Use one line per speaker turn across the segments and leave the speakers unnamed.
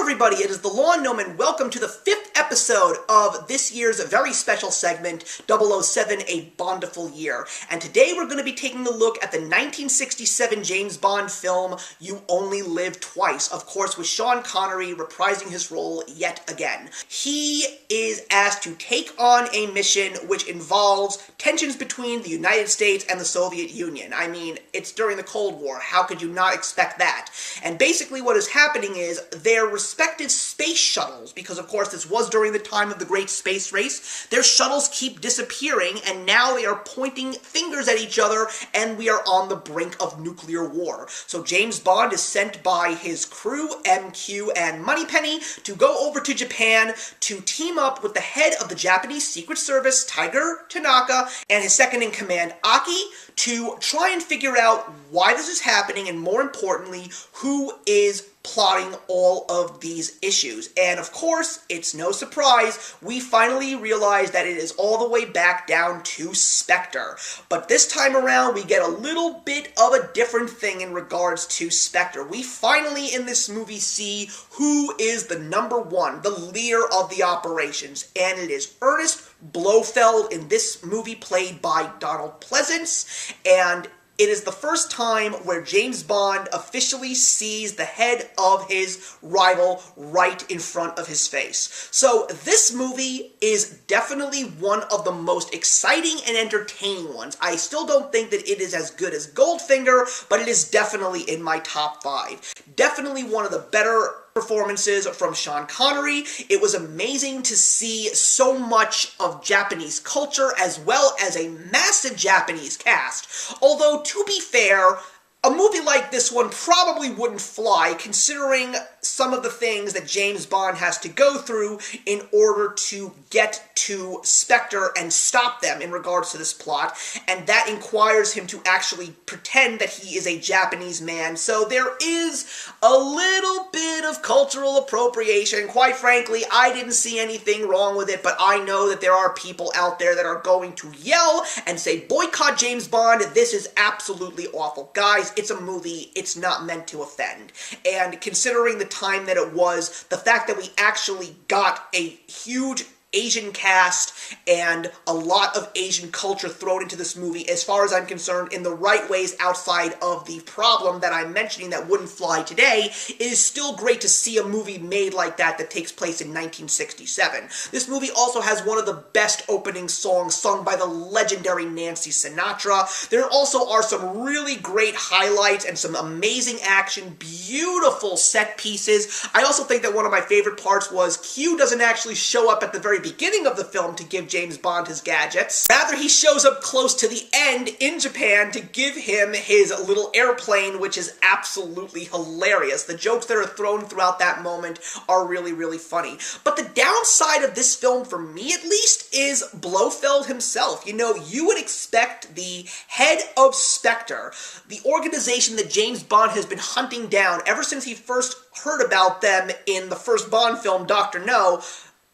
everybody, it is the Lawn Gnome, and welcome to the 5th episode of this year's very special segment, 007, A Bondiful Year. And today we're going to be taking a look at the 1967 James Bond film, You Only Live Twice, of course with Sean Connery reprising his role yet again. He is asked to take on a mission which involves tensions between the United States and the Soviet Union. I mean, it's during the Cold War, how could you not expect that? And basically what is happening is their respective space shuttles, because of course this was during the time of the Great Space Race, their shuttles keep disappearing, and now they are pointing fingers at each other, and we are on the brink of nuclear war. So James Bond is sent by his crew, MQ and Moneypenny, to go over to Japan to team up with the head of the Japanese Secret Service, Tiger Tanaka, and his second-in-command, Aki, to try and figure out why this is happening, and more importantly, who is plotting all of these issues. And of course, it's no surprise, we finally realize that it is all the way back down to Spectre. But this time around, we get a little bit of a different thing in regards to Spectre. We finally, in this movie, see who is the number one, the leader of the operations, and it is Ernest Blofeld, in this movie played by Donald Pleasence, and it is the first time where James Bond officially sees the head of his rival right in front of his face. So this movie is definitely one of the most exciting and entertaining ones. I still don't think that it is as good as Goldfinger, but it is definitely in my top 5. Definitely one of the better performances from Sean Connery. It was amazing to see so much of Japanese culture as well as a massive Japanese cast. Although, to be fair, a movie like this one probably wouldn't fly, considering some of the things that James Bond has to go through in order to get to Spectre and stop them in regards to this plot, and that requires him to actually pretend that he is a Japanese man, so there is a little bit of cultural appropriation. Quite frankly, I didn't see anything wrong with it, but I know that there are people out there that are going to yell and say, boycott James Bond, this is absolutely awful. Guys, it's a movie, it's not meant to offend. And considering the time that it was, the fact that we actually got a huge Asian cast and a lot of Asian culture thrown into this movie, as far as I'm concerned, in the right ways outside of the problem that I'm mentioning that wouldn't fly today, it is still great to see a movie made like that that takes place in 1967. This movie also has one of the best opening songs sung by the legendary Nancy Sinatra. There also are some really great highlights and some amazing action, beautiful set pieces. I also think that one of my favorite parts was Q doesn't actually show up at the very beginning of the film to give James Bond his gadgets. Rather, he shows up close to the end in Japan to give him his little airplane, which is absolutely hilarious. The jokes that are thrown throughout that moment are really, really funny. But the downside of this film, for me at least, is Blofeld himself. You know, you would expect the head of Spectre, the organization that James Bond has been hunting down ever since he first heard about them in the first Bond film, Dr. No.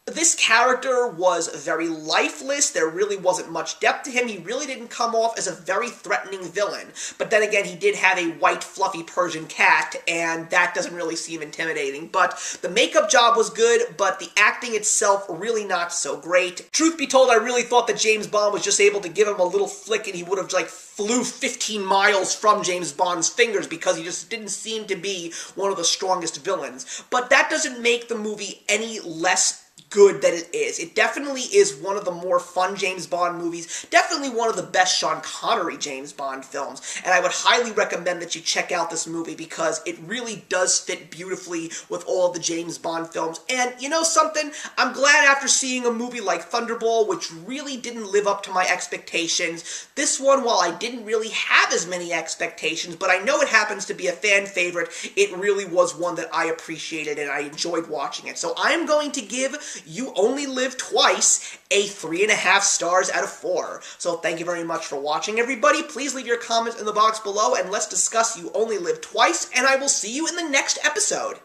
This character was very lifeless, there really wasn't much depth to him, he really didn't come off as a very threatening villain. But then again, he did have a white, fluffy Persian cat, and that doesn't really seem intimidating. But the makeup job was good, but the acting itself really not so great. Truth be told, I really thought that James Bond was just able to give him a little flick and he would have, like, flew 15 miles from James Bond's fingers, because he just didn't seem to be one of the strongest villains. But that doesn't make the movie any less good that it is. It definitely is one of the more fun James Bond movies, definitely one of the best Sean Connery James Bond films, and I would highly recommend that you check out this movie because it really does fit beautifully with all of the James Bond films. And you know something? I'm glad after seeing a movie like Thunderball, which really didn't live up to my expectations, this one, while I didn't really have as many expectations, but I know it happens to be a fan favorite, it really was one that I appreciated and I enjoyed watching it. So I'm going to give You Only Live Twice a 3.5 stars out of 4. So thank you very much for watching, everybody. Please leave your comments in the box below, and let's discuss You Only Live Twice, and I will see you in the next episode.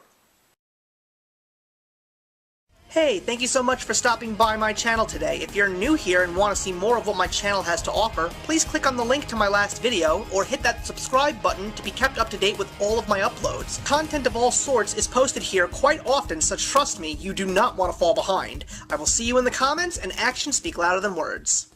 Hey, thank you so much for stopping by my channel today. If you're new here and want to see more of what my channel has to offer, please click on the link to my last video, or hit that subscribe button to be kept up to date with all of my uploads. Content of all sorts is posted here quite often, so trust me, you do not want to fall behind. I will see you in the comments, and actions speak louder than words.